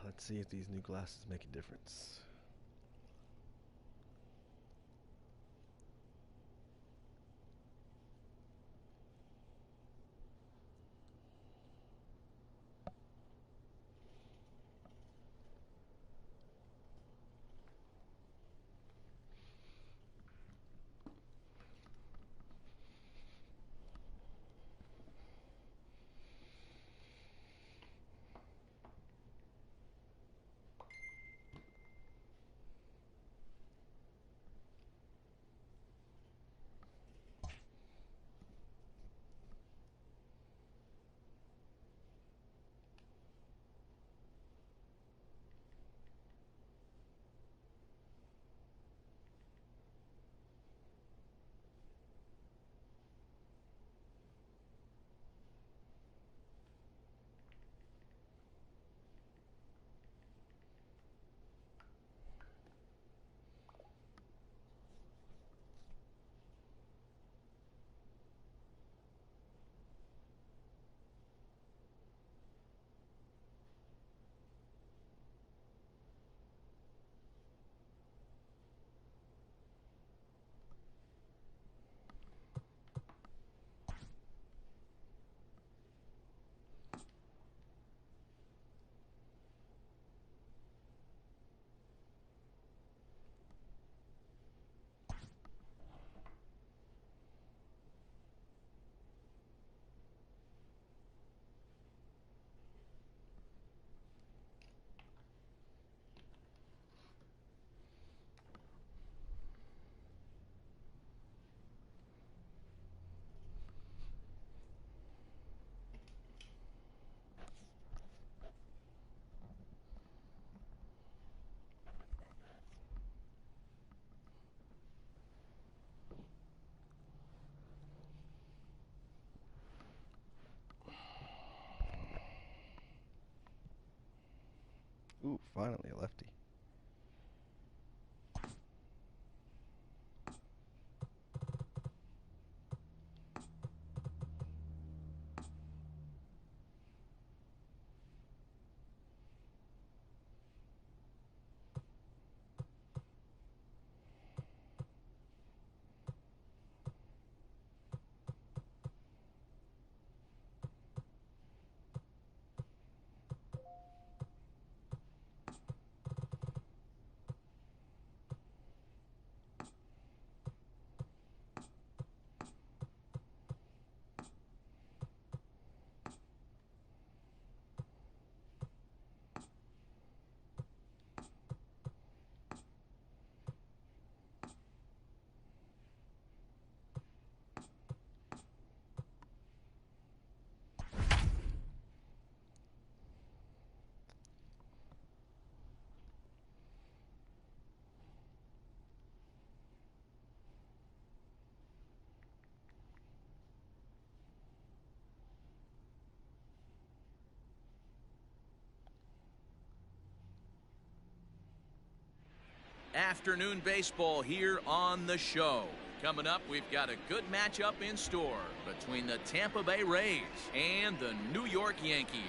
Let's see if these new glasses make a difference. Ooh, finally a lefty. Afternoon baseball here on the show. Coming up, we've got a good matchup in store between the Tampa Bay Rays and the New York Yankees.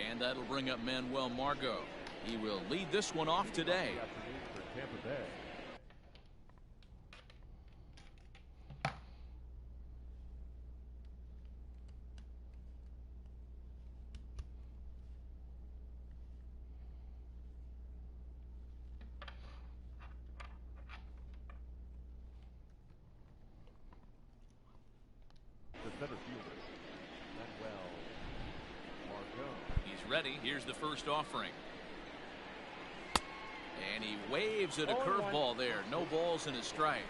And that'll bring up Manuel Margot. He will lead this one off today. For Tampa Bay. The center fielder, Manuel Margot. He's ready. Here's the first offering. And he waves at a curveball there. No balls and a strike.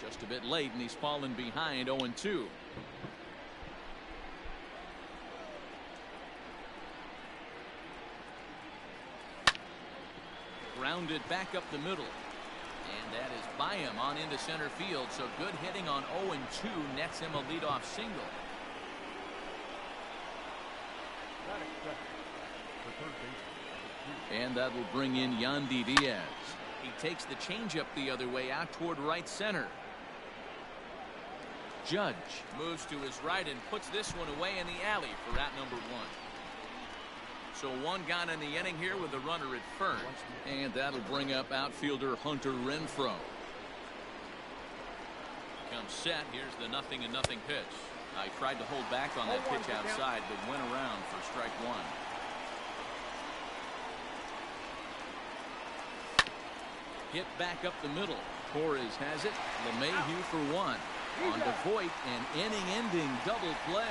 Just a bit late, and he's fallen behind 0-2. Grounded back up the middle. And that is by him on into center field. So good hitting on 0-2 nets him a leadoff single. third baseman, And that will bring in Yandy Diaz. He takes the changeup the other way out toward right center. Judge moves to his right and puts this one away in the alley for out number one. So one gone in the inning here with the runner at first. And that'll bring up outfielder Hunter Renfroe. Comes set. Here's the 0-0 pitch. I tried to hold back on that pitch outside, but went around for strike one. Hit back up the middle. Torres has it. LeMahieu for one. On to Voit, an inning-ending double play.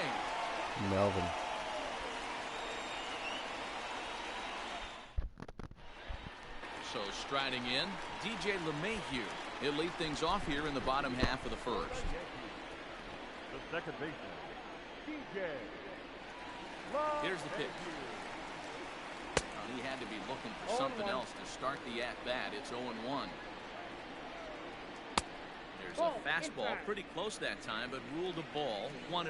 Melvin. So striding in, DJ LeMahieu. He'll lead things off here in the bottom half of the first. the second baseman, DJ. Here's the pitch. He had to be looking for something else to start the at-bat. It's 0-1. There's a fastball pretty close that time, but ruled a ball, 1-1.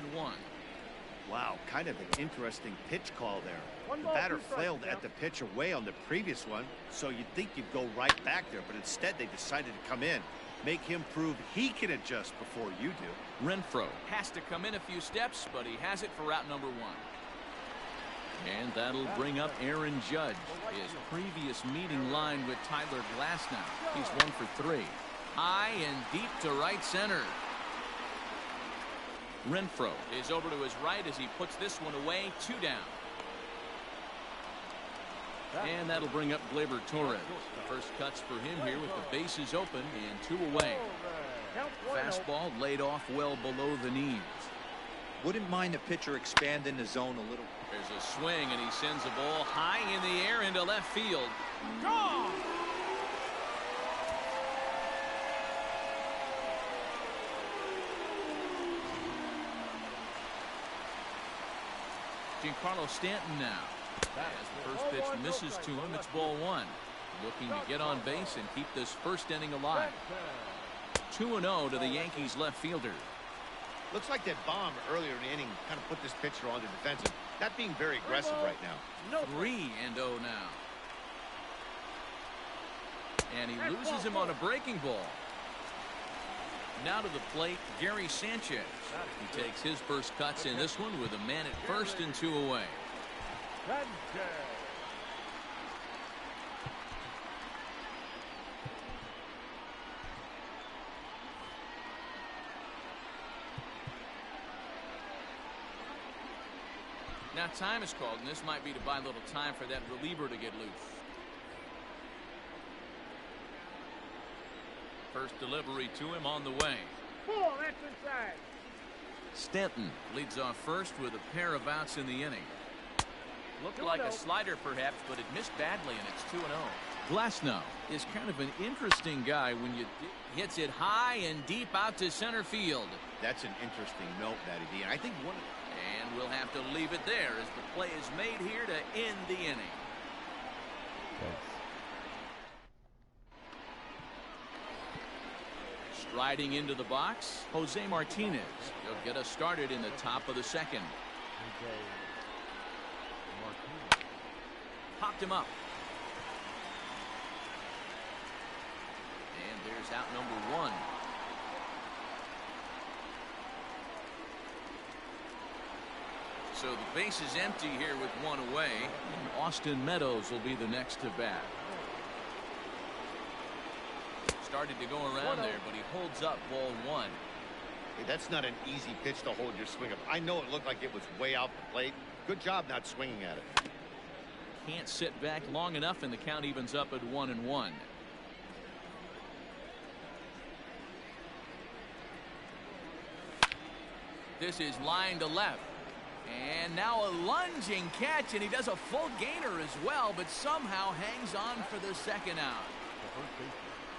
Wow, kind of an interesting pitch call there. The batter flailed at the pitch away on the previous one, so you'd think you'd go right back there, but instead they decided to come in. Make him prove he can adjust before you do. Renfroe has to come in a few steps, but he has it for out number one. And that'll bring up Aaron Judge. His previous meeting line with Tyler Glasnow. He's 1 for 3. High and deep to right center. Renfroe is over to his right as he puts this one away. 2 down. And that'll bring up Gleyber Torres. First cuts for him here with the bases open and 2 away. Fastball laid off well below the knees. Wouldn't mind the pitcher expanding the zone a little. There's a swing and he sends the ball high in the air into left field. Gone! Giancarlo Stanton now. As the first pitch misses to him, it's ball 1. Looking to get on base and keep this first inning alive. 2-0 to the Yankees left fielder. Looks like that bomb earlier in the inning kind of put this pitcher on the defensive. Not being very aggressive right now. 3-0 now. And he loses him on a breaking ball. Now to the plate, Gary Sanchez. He takes his first cuts in this one with a man at first and 2 away. Now time is called, and this might be to buy a little time for that reliever to get loose. First delivery to him on the way. That's inside. Stanton leads off first with a pair of outs in the inning. Looked like a slider perhaps, but it missed badly, and it's 2-0. Glasnow is kind of an interesting guy when you hits it high and deep out to center field. That's an interesting note, Matty D. And I think one of the... And we'll have to leave it there as the play is made here to end the inning. Striding into the box, Jose Martinez. He'll get us started in the top of the second. Popped him up. And there's out number 1. So the base is empty here with 1 away. And Austin Meadows will be the next to bat. Started to go around there, but he holds up ball 1. Hey, that's not an easy pitch to hold your swing up. I know it looked like it was way out the plate. Good job not swinging at it. Can't sit back long enough, and the count evens up at 1-1. This is line to left. And now a lunging catch, and he does a full gainer as well, but somehow hangs on for the second out.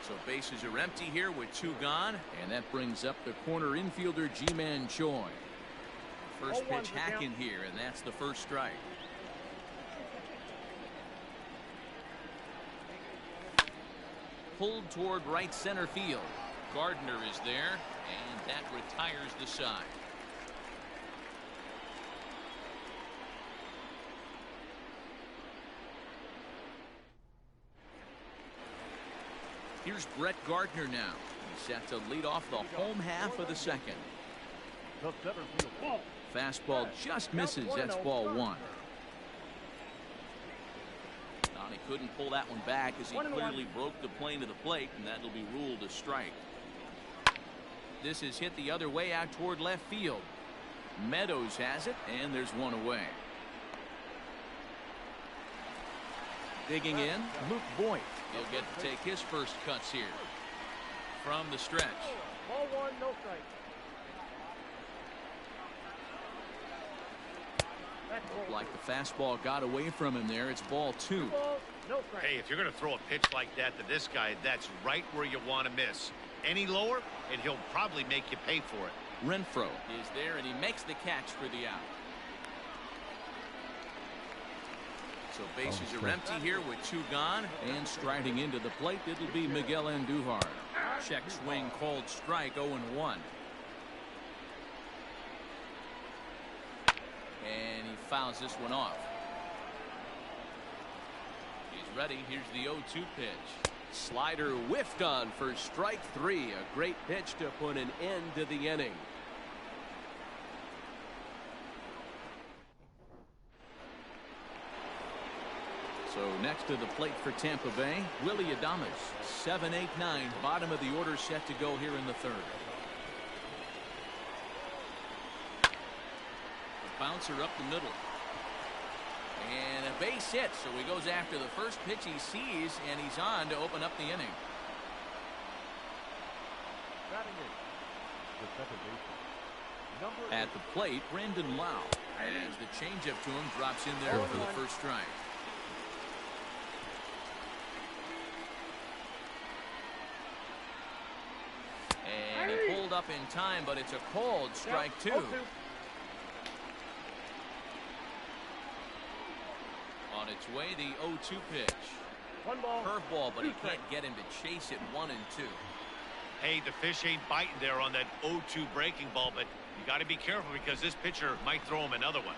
So bases are empty here with 2 gone, and that brings up the corner infielder Ji-Man Choi. First pitch hacking here, and that's the first strike. Pulled toward right center field. Gardner is there, and that retires the side. Here's Brett Gardner now. He's set to lead off the home half of the second. The center field ball. Fastball just misses. That's ball one. He couldn't pull that one back as he clearly broke the plane to the plate, and that'll be ruled a strike. This is hit the other way out toward left field. Meadows has it, and there's one away. Digging in, Luke Boyd. He'll get to take his first cuts here from the stretch. Ball one, no strike. Looked like the fastball got away from him there. It's ball two. No strike. Hey, if you're going to throw a pitch like that to this guy, that's right where you want to miss. Any lower, and he'll probably make you pay for it. Renfroe is there, and he makes the catch for the out. So bases are empty here with two gone, and striding into the plate, it'll be Miguel Andujar. Check swing called strike, 0-1. And he fouls this one off. He's ready. Here's the 0-2 pitch. Slider whiffed on for strike three. A great pitch to put an end to the inning. So next to the plate for Tampa Bay, Willie Adames. 7, 8, 9. Bottom of the order set to go here in the third. Bouncer up the middle. And a base hit, so he goes after the first pitch he sees, and he's on to open up the inning. At the plate, Brandon Lau. As the changeup to him drops in there for the first strike. And he pulled up in time, but it's a called strike two. On its way, the 0-2 pitch. One ball. Curveball, but he can't get him to chase it 1 and 2. Hey, the fish ain't biting there on that 0-2 breaking ball, but you got to be careful because this pitcher might throw him another one.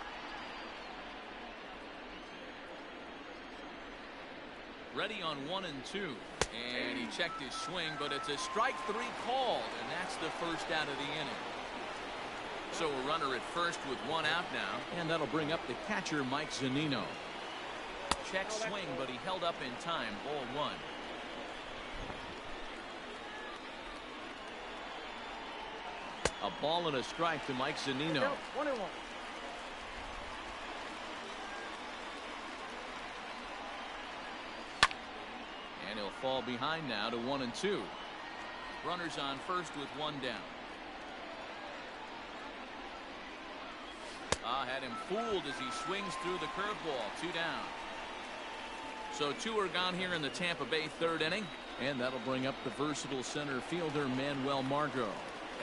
Ready on 1 and 2. And he checked his swing, but it's a strike three called, and that's the first out of the inning. So a runner at first with one out now, and that'll bring up the catcher, Mike Zunino. Check swing, but he held up in time. Ball one. A ball and a strike to Mike Zunino. 1-1. And he'll fall behind now to 1 and 2. Runners on first with one down. Had him fooled as he swings through the curveball. 2 down. So 2 are gone here in the Tampa Bay third inning, and that'll bring up the versatile center fielder Manuel Margot.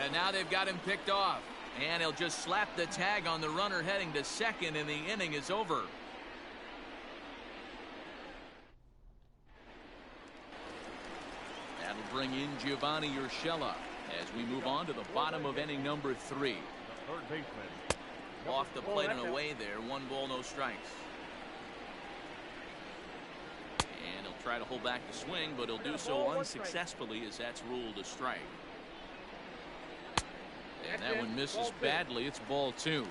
And now they've got him picked off, and he'll just slap the tag on the runner heading to second, and the inning is over. That'll bring in Giovanni Urshela as we move on to the bottom of inning number 3. Third baseman. Off the plate and away there. 1 ball, no strikes. And he'll try to hold back the swing, but he'll do so unsuccessfully as that's ruled a strike. And that one misses badly. It's ball 2.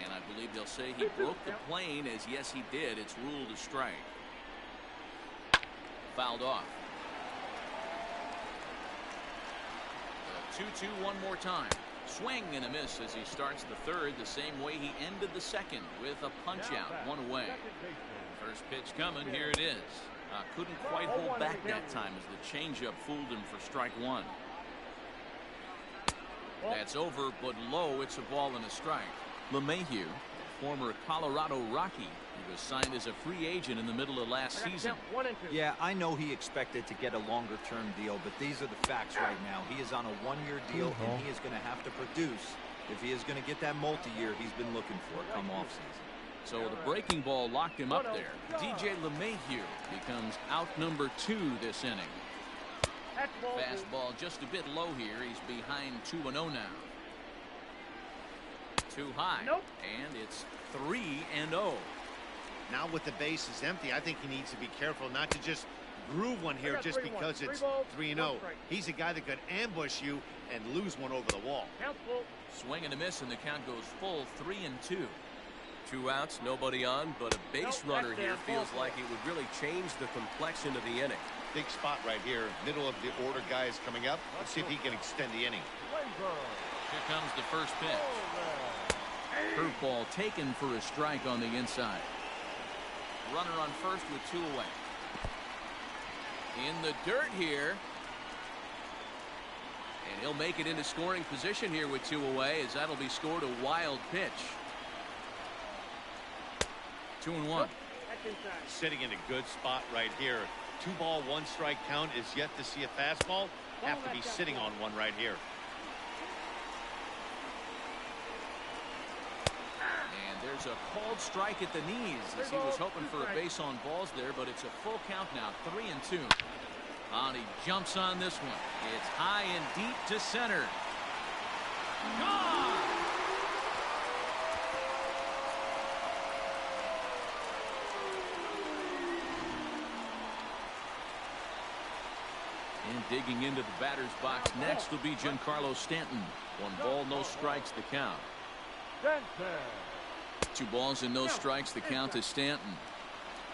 And I believe they'll say he broke the plane, as yes he did. It's ruled a strike. Fouled off. 2-2 one more time. Swing and a miss as he starts the third the same way he ended the second, with a punch out, 1 away. First pitch coming. Here it is. Couldn't quite hold back that time as the changeup fooled him for strike 1. That's over, but low. It's a ball and a strike. LeMahieu, former Colorado Rocky, he was signed as a free agent in the middle of last season. Yeah, I know he expected to get a longer-term deal, but these are the facts right now. He is on a 1-year deal, and he is going to have to produce if he is going to get that multi-year he's been looking for come off-season. So the breaking ball locked him up there. DJ LeMahieu becomes out number 2 this inning. Fastball just a bit low here. He's behind 2-0 now. Too high. And it's 3-0. Now with the bases empty, I think he needs to be careful not to just groove one here just because it's 3-0. He's a guy that could ambush you and lose one over the wall. Swing and a miss, and the count goes full 3-2. 2 outs, nobody on, but a base runner here feels like it would really change the complexion of the inning. Big spot right here. Middle of the order guy is coming up. Let's see if he can extend the inning. Here comes the first pitch. Curveball taken for a strike on the inside. Runner on first with 2 away. In the dirt here. And he'll make it into scoring position here with 2 away, as that'll be scored a wild pitch. 2-1. Sitting in a good spot right here. 2-ball, 1-strike count is yet to see a fastball. Have to be sitting on one right here. And there's a called strike at the knees as he was hoping for a base on balls there, but it's a full count now, 3-2. And he jumps on this one. It's high and deep to center. Gone! And digging into the batter's box next will be Giancarlo Stanton. 1 ball, no strikes, the count. 2 balls and no strikes, the count is Stanton.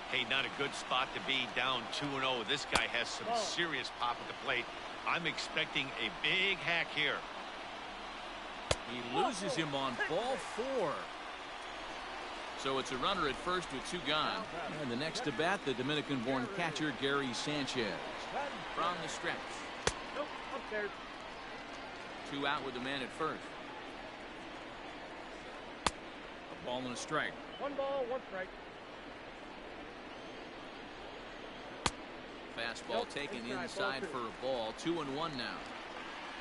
Hey, not a good spot to be, down 2-0. This guy has some serious pop at the plate. I'm expecting a big hack here. He loses him on ball 4. So it's a runner at first with 2 gone. And the next to bat, the Dominican-born catcher Gary Sanchez. From the stretch. 2 out with the man at first. A ball and a strike. 1 ball, 1 strike. Fastball taken inside for a ball. 2-1 now.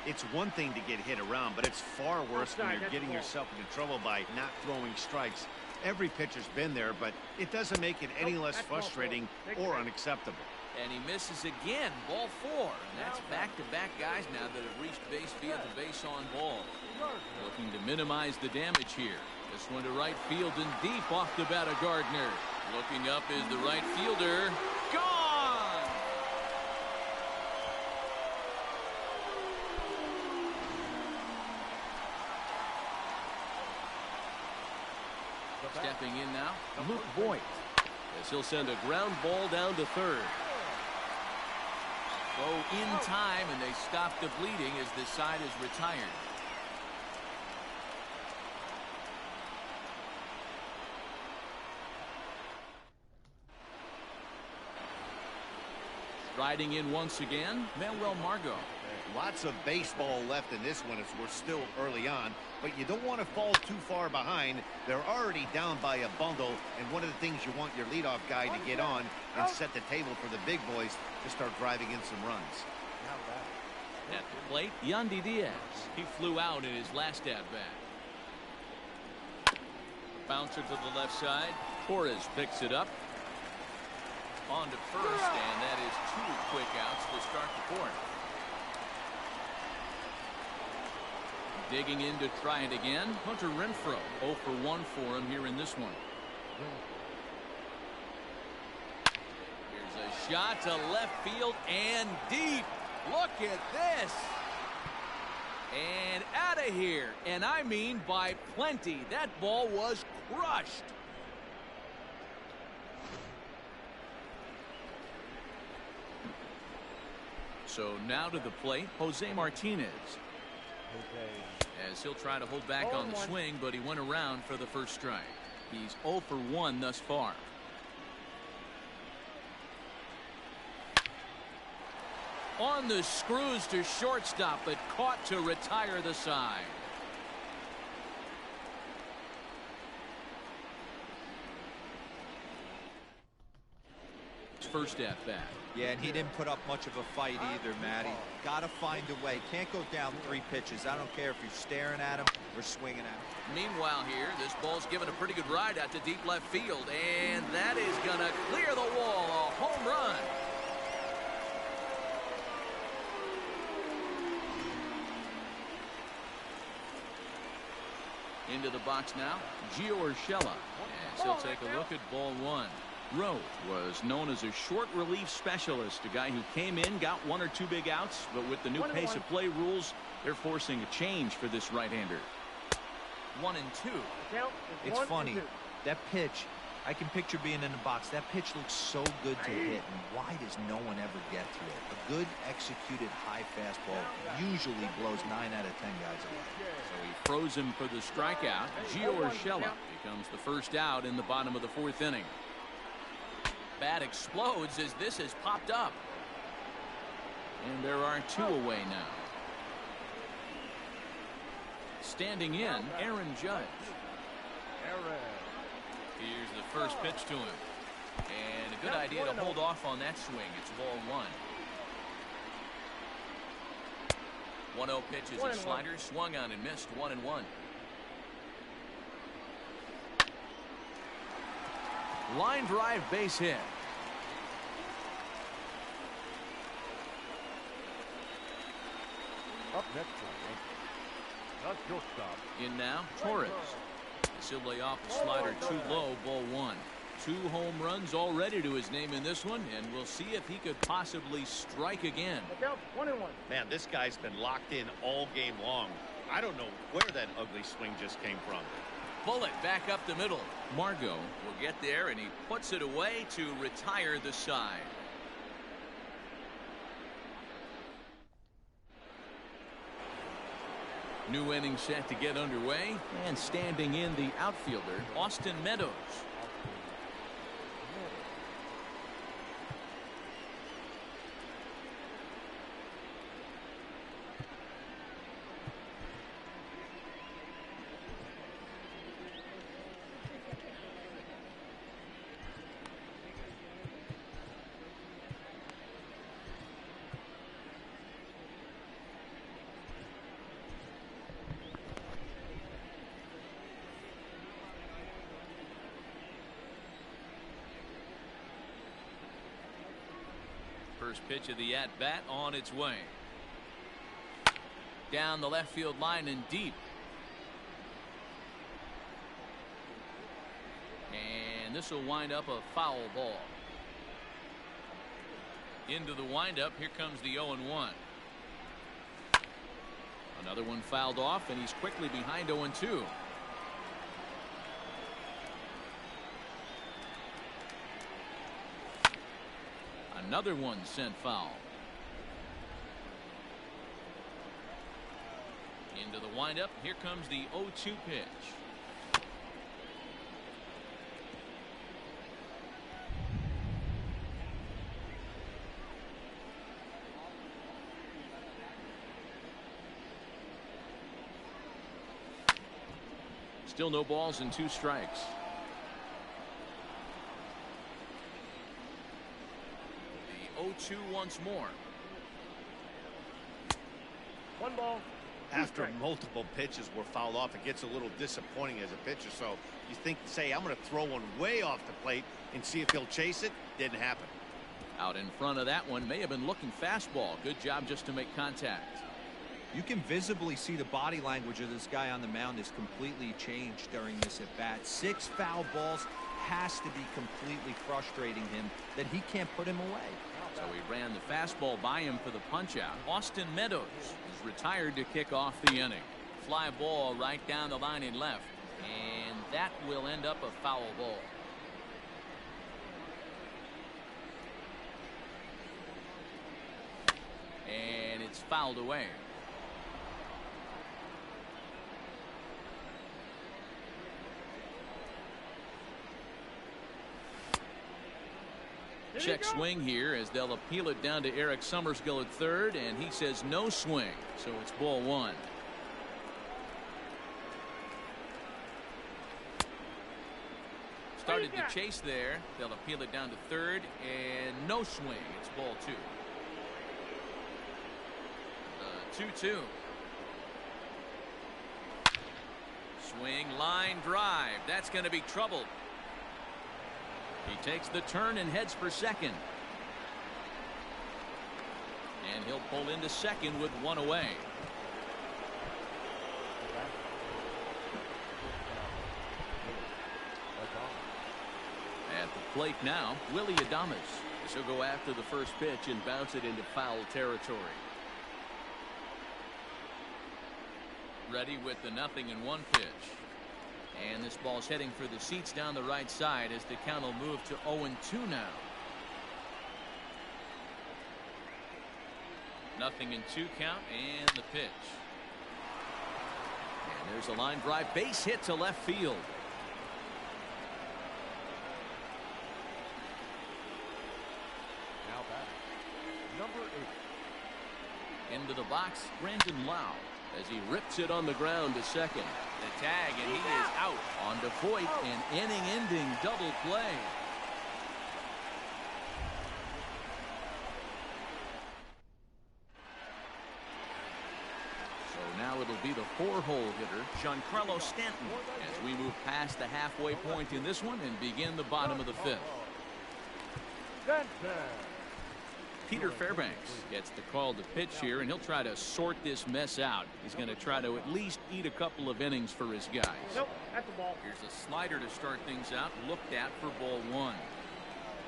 It's one thing to get hit around, but it's far worse when you're getting yourself into trouble by not throwing strikes. Every pitcher's been there, but it doesn't make it any less frustrating or unacceptable. And he misses again. Ball 4. And that's back-to-back guys now that have reached base via the base on ball. Looking to minimize the damage here. This one to right field and deep off the bat of Gardner. Looking up is the right fielder. Gone! Stepping in now, Luke Voigt, as he'll send a ground ball down to third. Go in time, and they stop the bleeding as this side is retired. Riding in once again, Manuel Margot. Lots of baseball left in this one as we're still early on, but you don't want to fall too far behind. They're already down by a bundle, and one of the things you want your leadoff guy to get on and set the table for the big boys to start driving in some runs. At the plate, Yandy Diaz. He flew out in his last at-bat. Bouncer to the left side. Torres picks it up. On to first, and that is 2 quick outs to start the 4th. Digging in to try it again, Hunter Renfroe. 0 for 1 for him here in this one. Here's a shot to left field and deep. Look at this. And out of here. And I mean by plenty. That ball was crushed. So now to the plate, Jose Martinez. As he'll try to hold back on the swing, but he went around for the first strike. He's 0 for 1 thus far. On the screws to shortstop, but caught to retire the side. First at bat. Yeah, and he didn't put up much of a fight either, Matty. Got to find a way. Can't go down 3 pitches. I don't care if you're staring at him or swinging at him. Meanwhile here, this ball's given a pretty good ride out to deep left field, and that is going to clear the wall. A home run. Into the box now, Gio Urshela. As he'll take a look at ball one. Rowe was known as a short relief specialist, a guy who came in, got one or two big outs, but with the new pace of play rules, they're forcing a change for this right-hander. 1-2. It's funny. That pitch, I can picture being in the box. That pitch looks so good to hit, and why does no one ever get to it? A good executed high fastball usually blows 9 out of 10 guys away. So he froze him for the strikeout. Gio Urshela becomes the first out in the bottom of the 4th inning. Bat explodes as this has popped up. And there are 2 away now. Standing in, Aaron Judge. Here's the first pitch to him. And a good idea to hold off on that swing. It's ball 1. 1-0 pitch is a slider, swung on and missed. 1-1. Line drive base hit. Up next, that's your stop. In now, Torres. He'll lay off the slider too low, ball 1. 2 home runs already to his name in this one, and we'll see if he could possibly strike again. Man, this guy's been locked in all game long. I don't know where that ugly swing just came from. Bullet back up the middle. Margot will get there, and he puts it away to retire the side. New inning set to get underway, and standing in the outfielder, Austin Meadows. First pitch of the at-bat on its way. Down the left field line and deep. And this will wind up a foul ball. Into the windup. Here comes the 0-1. Another one fouled off, and he's quickly behind 0-2. Another one sent foul. Into the windup. Here comes the 0-2 pitch. Still no balls and 2 strikes. The 0-2 once more. 1 ball. After multiple pitches were fouled off, it gets a little disappointing as a pitcher. So you think, say, I'm going to throw one way off the plate and see if he'll chase it. Didn't happen. Out in front of that one, may have been looking fastball. Good job just to make contact. You can visibly see the body language of this guy on the mound is completely changed during this at bat. 6 foul balls has to be completely frustrating him that he can't put him away. So he ran the fastball by him for the punch out. Austin Meadows is retired to kick off the inning. Fly ball right down the line in left, and that will end up a foul ball. And it's fouled away. Check swing here as they'll appeal it down to Eric Summerskill at third, and he says no swing, so it's ball 1. Started to chase there. They'll appeal it down to third, and no swing. It's ball 2. 2-2. Swing, line drive. That's going to be trouble. He takes the turn and heads for second. And he'll pull into second with 1 away. plate now, Willie Adames. He'll go after the first pitch and bounce it into foul territory. Ready with the 0-1 pitch. And this ball's heading for the seats down the right side as the count will move to 0-2 now. 0-2 count and the pitch. And there's a line drive base hit to left field. Now back. Number 8. Into the box, Brandon Lau as he rips it on the ground to second. The tag, and he is out. On to Voit, an inning-ending double play. So now it'll be the 4-hole hitter, Giancarlo Stanton, as we move past the halfway point in this one and begin the bottom of the 5th. Peter Fairbanks gets the call to pitch here, and he'll try to sort this mess out. He's going to try to at least eat a couple of innings for his guys. Nope, that's the ball. Here's a slider to start things out, looked at for ball 1.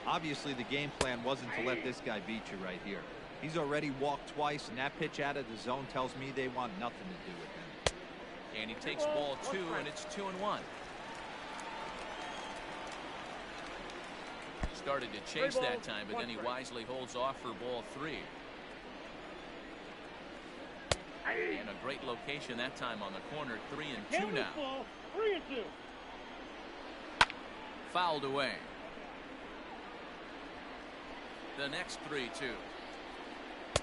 Obviously, the game plan wasn't to let this guy beat you right here. He's already walked twice, and that pitch out of the zone tells me they want nothing to do with him. And he takes ball 2, and it's 2-1. Started to chase that time, but then he wisely holds off for ball 3. And a great location that time on the corner. 3-2 now. 3-2. Fouled away. The next 3-2. And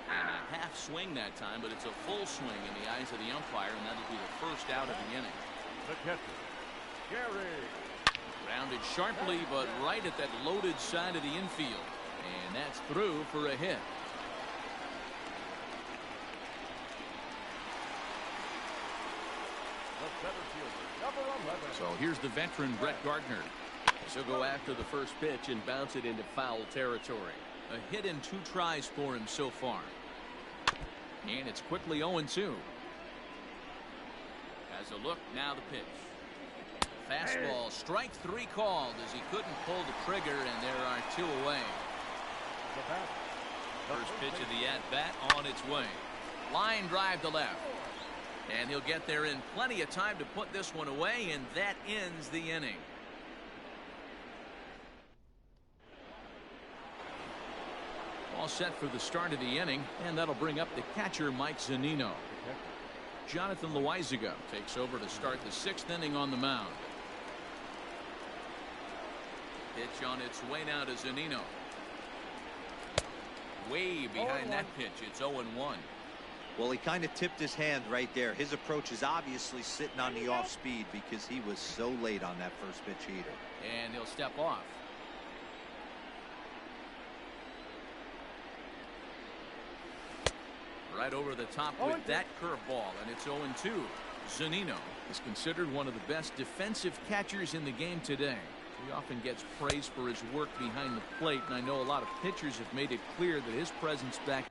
a half swing that time, but it's a full swing in the eyes of the umpire, and that'll be the first out of the inning. The catcher, Gary. Rounded sharply, but right at that loaded side of the infield. And that's through for a hit. The center fielder, number 11. So here's the veteran Brett Gardner. He'll go after the first pitch and bounce it into foul territory. A hit in 2 tries for him so far. And it's quickly 0-2. As a look, now the pitch. Fastball, strike 3 called as he couldn't pull the trigger, and there are 2 away. First pitch of the at-bat on its way. Line drive to left. And he'll get there in plenty of time to put this one away, and that ends the inning. All set for the start of the inning, and that'll bring up the catcher, Mike Zunino. Jonathan Loizaga takes over to start the 6th inning on the mound. Pitch on its way now to Zunino. Way behind that pitch. It's 0-1. Well, he kind of tipped his hand right there. His approach is obviously sitting on the off speed because he was so late on that first pitch heater. And he'll step off. Right over the top with that curveball, and it's 0-2. Zunino is considered one of the best defensive catchers in the game today. He often gets praise for his work behind the plate, and I know a lot of pitchers have made it clear that his presence back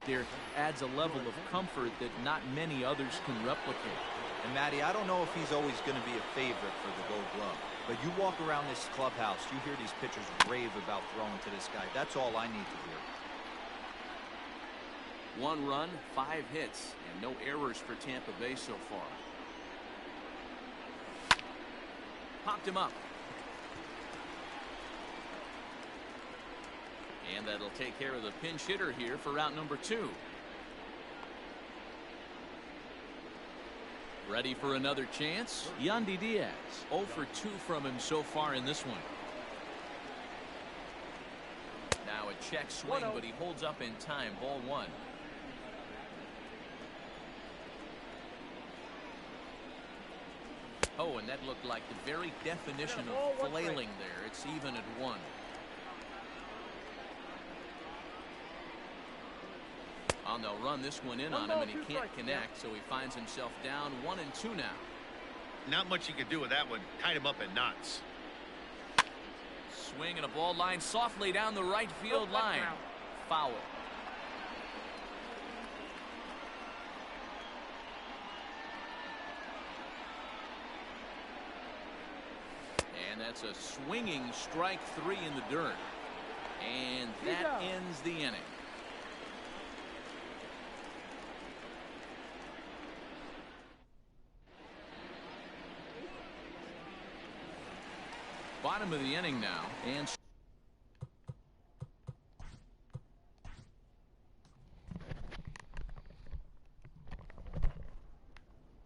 there adds a level of comfort that not many others can replicate. And Matty, I don't know if he's always going to be a favorite for the Gold Glove, but you walk around this clubhouse, you hear these pitchers rave about throwing to this guy. That's all I need to hear. 1 run, 5 hits, and no errors for Tampa Bay so far. Popped him up. And that'll take care of the pinch hitter here for out number 2. Ready for another chance? Yandy Diaz. 0 for 2 from him so far in this one. Now a check swing, but he holds up in time. Ball 1. Oh, and that looked like the very definition of flailing there. It's even at 1. And they'll run this one in on him, and he can't connect, so he finds himself down 1-2 now. Not much you can do with that one. Tied him up in knots. Swing and a ball line softly down the right field line. Foul. That's a swinging strike 3 in the dirt. And that ends the inning. Bottom of the inning now, and